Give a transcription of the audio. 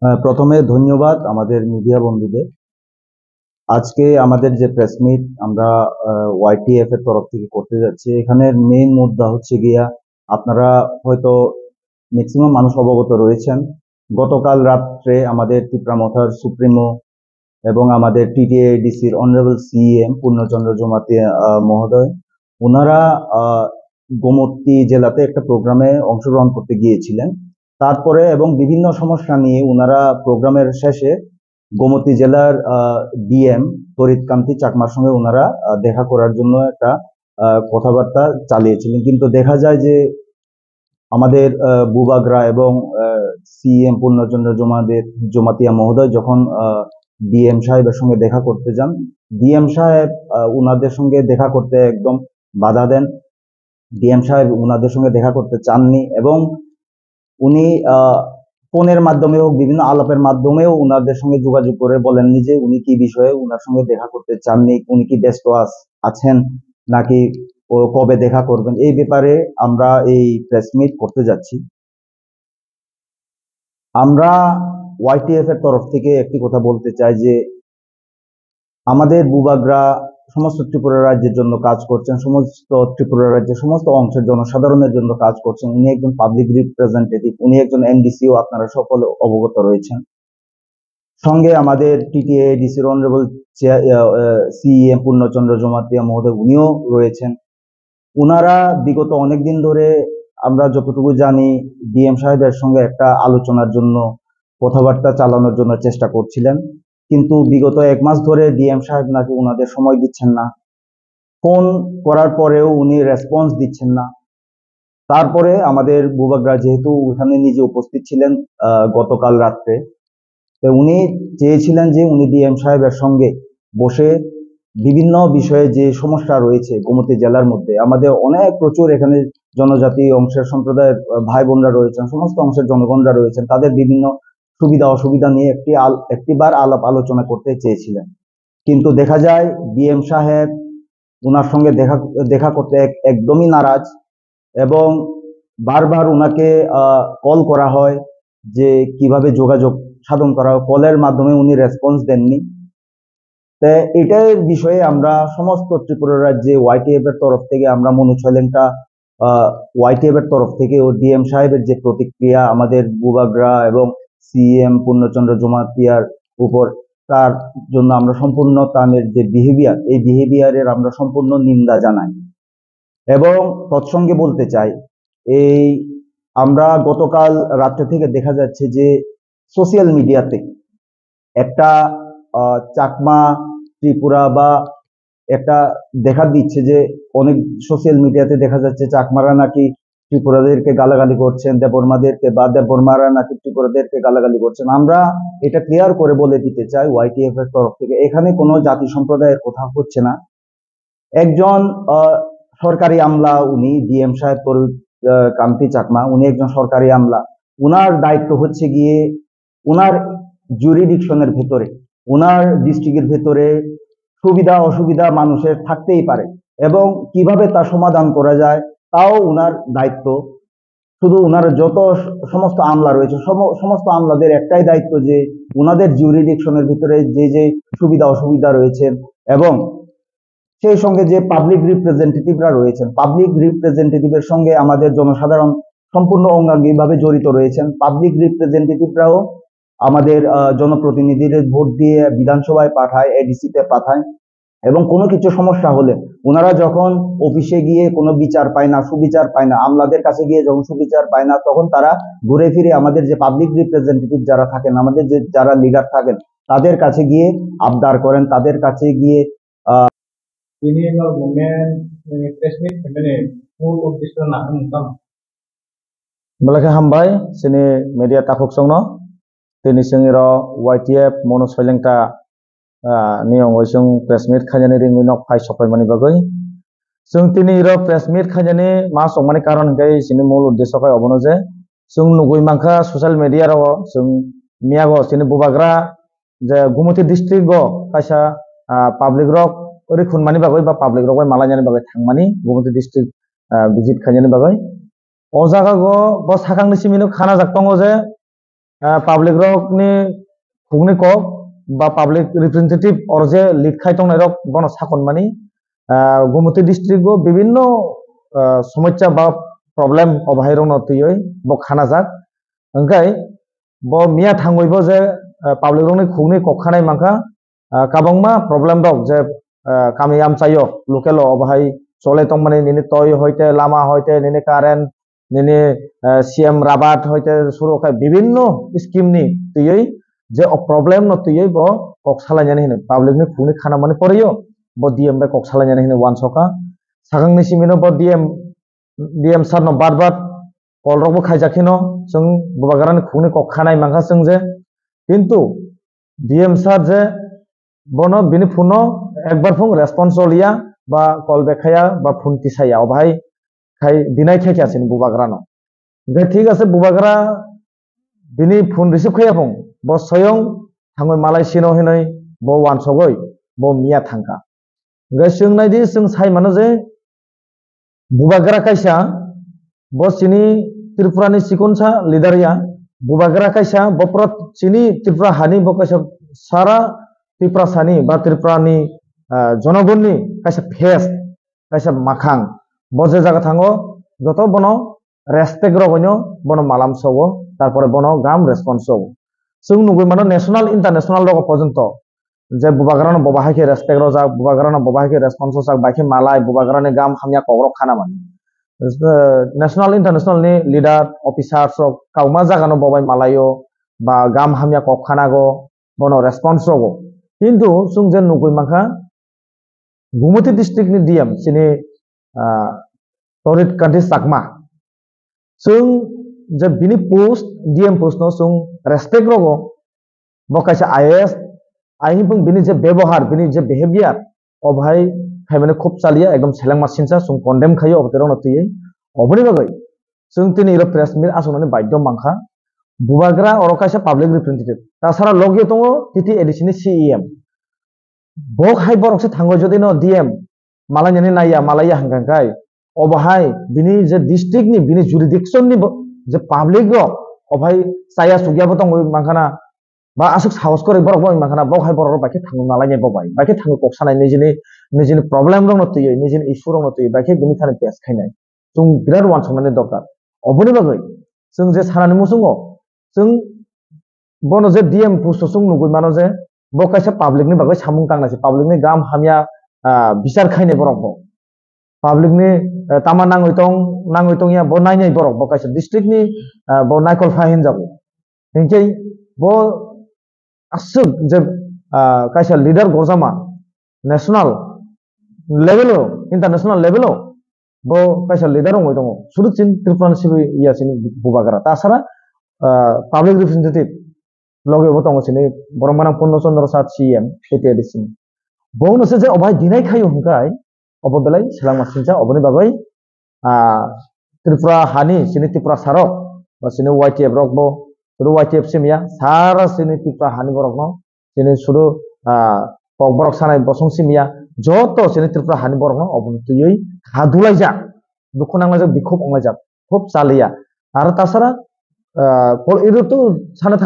প্রথমে ধন্যবাদ আমাদের মিডিয়া বন্ধুদের। আজকে আমাদের যে প্রেস মিট আমরা ওয়াইটিএফ এর তরফ থেকে করতে যাচ্ছি, এখানের মেইন মুদ্রা হচ্ছে গিয়া, আপনারা হয়তো ম্যাক্সিমাম মানুষ অবগত রয়েছেন। গতকাল রাত্রে আমাদের ত্রিপুরামথার সুপ্রিমো এবং আমাদের টিটিএডিসির অনারেবল সিএম পূর্ণচন্দ্র জমাতিয়া মহোদয়, ওনারা গোমতী জেলাতে একটা প্রোগ্রামে অংশগ্রহণ করতে গিয়েছিলেন। তারপরে এবং বিভিন্ন সমস্যা নিয়ে ওনারা প্রোগ্রামের শেষে গোমতী জেলার ডিএম তরিৎকান্তি চাকমার সঙ্গে ওনারা দেখা করার জন্য একটা কথাবার্তা চালিয়েছিলেন, কিন্তু দেখা যায় যে আমাদের বুবাগরা এবং সিএম পূর্ণচন্দ্র জমাতিয়া মহোদয় যখন ডিএম সাহেবের সঙ্গে দেখা করতে যান, ডিএম সাহেব উনাদের সঙ্গে দেখা করতে একদম বাধা দেন। ডিএম সাহেব উনাদের সঙ্গে দেখা করতে চাননি এবং উনি ফোনের মাধ্যমে হোক, বিভিন্ন আলাপের মাধ্যমেও উনাদের সঙ্গে যোগাযোগ করে বলেননি যে উনি কি বিষয়ে উনার সঙ্গে দেখা করতে চাননি, উনি কি ব্যস্ত আছেন নাকি ও কবে দেখা করবেন। এই ব্যাপারে আমরা এই প্রেস মিট করতে যাচ্ছি। আমরা ওয়াইটিএফ এর তরফ থেকে একটি কথা বলতে চাই যে আমাদের বুবাগরা সমস্ত ত্রিপুরা রাজ্যের জন্য কাজ করছেন, সমস্ত ত্রিপুরা রাজ্যের সমস্ত অংশের জনসাধারণের জন্য কাজ করছেন। উনি একজন পাবলিক রিপ্রেজেন্টেটিভ, উনি একজন এনডিসিও, আপনারা সকলে অবগত রয়েছেন। সঙ্গে আমাদের টিটিএডিসির অনারেবল সিএম পূর্ণচন্দ্র জমাতিয়া মহোদয়, উনিও রয়েছেন। উনারা বিগত অনেকদিন ধরে, আমরা যতটুকু জানি, ডিএম সাহেবের সঙ্গে একটা আলোচনার জন্য, কথাবার্তা চালানোর জন্য চেষ্টা করছিলেন, কিন্তু বিগত 1 মাস ধরে ডিএম সাহেব নাকি উনাদের সময় দিচ্ছেন না। ফোন করার পরেও উনি রেসপন্স দিচ্ছেন না। তারপরে আমাদের বুবাগরা যেহেতু ওখানে নিজে উপস্থিত ছিলেন গতকাল রাত্রে, তো উনি চেয়েছিলেন যে উনি ডিএম সাহেবের সঙ্গে বসে বিভিন্ন বিষয়ে যে সমস্যা রয়েছে গোমতী জেলার মধ্যে, আমাদের অনেক প্রচুর এখানে জনজাতি অংশের সম্প্রদায়ের ভাই বোনরা রয়েছেন, সমস্ত অংশের জনগণরা রয়েছেন, তাদের বিভিন্ন সুবিধা অসুবিধা নিয়ে একটিবার আলাপ আলোচনা করতে চেয়েছিলেন। কিন্তু দেখা যায় ডিএম সাহেব উনার সঙ্গে দেখা করতে একদমই নারাজ এবং বারবার উনাকে কল করা হয় যে কিভাবে যোগাযোগ সাধন করা হয়, কলের মাধ্যমে উনি রেসপন্স দেননি। এটার বিষয়ে আমরা সমস্ত ত্রিপুরা রাজ্যে ওয়াইটিএফ এর তরফ থেকে আমরা মনুচলেনটা ওয়াইটিএফ এর তরফ থেকে ও ডিএম সাহেবের যে প্রতিক্রিয়া আমাদের বুবাগরা এবং সিএম পূর্ণচন্দ্র জমাতিয়ার উপর, তার জন্য আমরা সম্পূর্ণ তাদের যে বিহেভিয়ার, এই বিহেভিয়ারের আমরা সম্পূর্ণ নিন্দা জানাই। এবং তৎসঙ্গে বলতে চাই, এই আমরা গতকাল রাত্রে থেকে দেখা যাচ্ছে যে সোশ্যাল মিডিয়াতে একটা চাকমা ত্রিপুরা বা একটা দেখা দিচ্ছে যে অনেক সোশ্যাল মিডিয়াতে দেখা যাচ্ছে চাকমারা নাকি ত্রিপুরাদেরকে গালাগালি করছেন, দেববর্মাদেরকে, বা দেববর্মারা নাকি ত্রিপুরাদেরকে গালাগালি করছেন। আমরা এটা ক্লিয়ার করে বলে দিতে চাই ওয়াইটিএফ এর তরফ থেকে, এখানে কোনো জাতি সম্প্রদায়ের কথা হচ্ছে না। একজন সরকারি আমলা, উনি ডিএম সাহেব কান্তি চাকমা, উনি একজন সরকারি আমলা। উনার দায়িত্ব হচ্ছে গিয়ে উনার জুরিডিকশনের ভেতরে, উনার ডিস্ট্রিক্টের ভেতরে সুবিধা অসুবিধা মানুষের থাকতেই পারে এবং কিভাবে তা সমাধান করা যায় তাও উনার দায়িত্ব। শুধু উনার যত সমস্ত আমলা রয়েছে, সমস্ত আমলাদের একটাই দায়িত্ব যে উনাদের জুরিডিকশনের ভিতরে যে যে সুবিধা অসুবিধা রয়েছেন এবং সেই সঙ্গে যে পাবলিক রিপ্রেজেন্টেটিভরা রয়েছেন, পাবলিক রিপ্রেজেন্টেটিভের সঙ্গে আমাদের জনসাধারণ সম্পূর্ণ অঙ্গাঙ্গিভাবে জড়িত রয়েছেন। পাবলিক রিপ্রেজেন্টেটিভরাও আমাদের জনপ্রতিনিধিদের ভোট দিয়ে বিধানসভায় পাঠায়, এডিসিতে পাঠায় এবং কোনো কিছু সমস্যা হলে ওনারা যখন অফিসে গিয়ে কোনো বিচার পায় না, সুবিচার পায় না, আমলাদের কাছে গিয়ে যখন সুবিচার পায় না, তখন তারা ঘুরে ফিরে আমাদের যে পাবলিক রিপ্রেজেন্টেটিভ যারা থাকেন, আমাদের যে যারা লিডার থাকেন, তাদের কাছে গিয়ে আবদার করেন, তাদের কাছে গিয়ে Ini momen teknik sebenarnya full udah nak nonton. Malaka hambai sini media takuk songno tini sengiro YTF mono soilengta niong oisung press meet khajani ring nok phai sopai mani bagoi sung tini iro press meet khajani ma songmani karon kai sini mul uddesho kai obono je sung nugui mangkha social media ro sung miago sini bubagra je Gumoti district go kaisa public rock ori khunmani bagoi ba public rock bai malanyani bagai thangmani Gumoti district visit khajani bagai o jaga go bo sakangni simino khana jak tongo je public রক ni খুগনি কক বা public representative অর যে lead খাই তংনাই rock বনো সাকন মানি Gumti district বিভিন্ন সমস্যা বা প্রবলেম অবাহির নতুই ব খানা যাক ওংকাই ব মিয়া থাঙ্গইব যে পাবলিক রকনি খুগনি কখানাই মাখা কাবংমা প্রবলেম রক যে কামি আমচাইও লোকেল অবাহাই চলে তংমানি নিনি তৈ হইতে লামা হইতে নিনি কারেন্ট নিনি সিএম রাবাত হইতে সুরকাই বিভিন্ন স্কিম নি তুই যে প্রবলেম ন তুই ব কক সালাইনানি হিনে পাবলিক ni খুগনি খানা মানি পড়িও ব ডিএম বে কক সালাইনানি হিনে ওয়ান সকা সাगांनि सिमिनो ब ডিএম सार न बार बार कल रकबो खाइजाखिनो जों बुबागारानि खुगनि কক खानाय मांखा जों जे किन्तु ডিএম सार जे बनो बिनि फुनो एकबार फुं रेसपन्स लिया बा कल बेखाया बा फुन तिसाया अबाहाय खाय दिनाय खायखासिन बुबागारानो ओमफ्राय ठीक আছে बुबागारा बिनि फुन रिसिभ खाया फुं ब स्वयं थाङै मालायसिनो हिनै ब वानसगै ब मिया थांखा ओमफ्राय जों नायदि जों साय मानो जे बुबागारा कायसा ब सिनि त्रिपुरानि सिकुनसा लिडारिया बुबागारा कायसा बप्र सिनि त्रिपुरा हानि ब कायसा सारा त्रिपुरा सानि बा त्रिपुरानि जनगणनि कायसा फेस कायसा माखां ब जे जागा थाङो যত বনো রেসপেক্ট রগনো বনো মালাম সব তারপরে বনো গাম রেসপন্স সব जों नुगै मानो नेशनल इंटरनेशनल रग पर्यंत जे बुबागारानो बबाहायके रेसपेक्ट रजाक बुबागारानो बबाहायके रेसपन्स रजाक बाइके मालाय बुबागारानि गाम हामिया कग्रक खाना मानि नेशनल इंटरनेशनल नि लीडर ऑफिसर्स काउमा जागानो बबाय मालायो बा गाम हामिया कक खानागो बनो रेसपन्स रगो किन्तु जों जे नुगै माखा गुमति डिस्ट्रिक्ट नि डीएम सिनि तरित कान्ति साकमा जों जे बिनि पोस्ट डीएम पोस्ट नो जों रेसपेक्ट रगो बकायसा आईएएस आइनि बुं बिनि जे व्यवहार बिनि जे बिहेवियर अबहाय खायमाने खूब चालिया एकदम सेलें मासिनसा जों कन्डेम खायो अबतेराव नतुयै अबनि बागै जों तिनि इरो प्रेस मिट आसनानै बायद मांखा बुबाग्रा अरकायसा पब्लिक रिप्रेजेंटेटिव तासारा लगे दङ टिटि एडिसिनि सीईएम बक हाय बरकसे थांगो जदि न डीएम मालायनि नाया मालाया हांगांखाय अबहाय बिनि जे डिस्ट्रिक्ट नि बिनि जुरिडिक्शन नि जे पब्लिक रो अबहाय साया सुगियाबो दङ मांखाना बा आसुक साहस करे बरक बय मांखाना बक हाय बरक बाके थांगो नालायनि बबाय बाके थांगो कक्सानाय निजिनि प्रब्लेम दङ नतुयै निजिनि इशू दङ नतुयै बाके बिनि थाने पेस खायनाय जों बिराद वान संनानै दरकार अबनि बागै जों जे सानानि मुसुङो जों बनो जे डीएम पोस्ट जों नुगै मानो जे बकायसा पब्लिक नि बागै सामुं तांनासि पब्लिक नि गाम हामिया बिचार खायनाय बरक बो पब्लिक नि तामा नाङै तং या ब नायनाय बरक बकायसा डिस्ट्रिक्ट नि ब नायकल फाहिन जागो हिंकै ब आसुक जे कायसा लीडर गजामा नेशनल लेवल इंटरनेशनल लेवल ब कायसा लीडर होय दङ सुरु चिन त्रिपुरा सिबि यासिनि बुबागारा तासारा पब्लिक रिप्रेजेंटेटिव लगे बो दङ सिनि बरमाना पूर्ण चंद्र सात सीएम टिटि एडिसिन बौनोसे जे अबाय दिनाय खायो हंकाय अबदलाय सेलां मासिनसा अबनि बागै त्रिपुरा हानि सिनि त्रिपुरा सारक बा सिनि वाईटीएफ रक बो सुरु वाईटीएफ सिमिया सारा सिनि त्रिपुरा हानि बरक न सिनि सुरु पक बरक सानाय बसं सिमिया जत सिनि त्रिपुरा हानि बरक न अबनि तुयै हादुलाय जा दुखु नांलाय जा बिखुब अंलाय जा खूब चालिया आरो तासारा इरुतु साना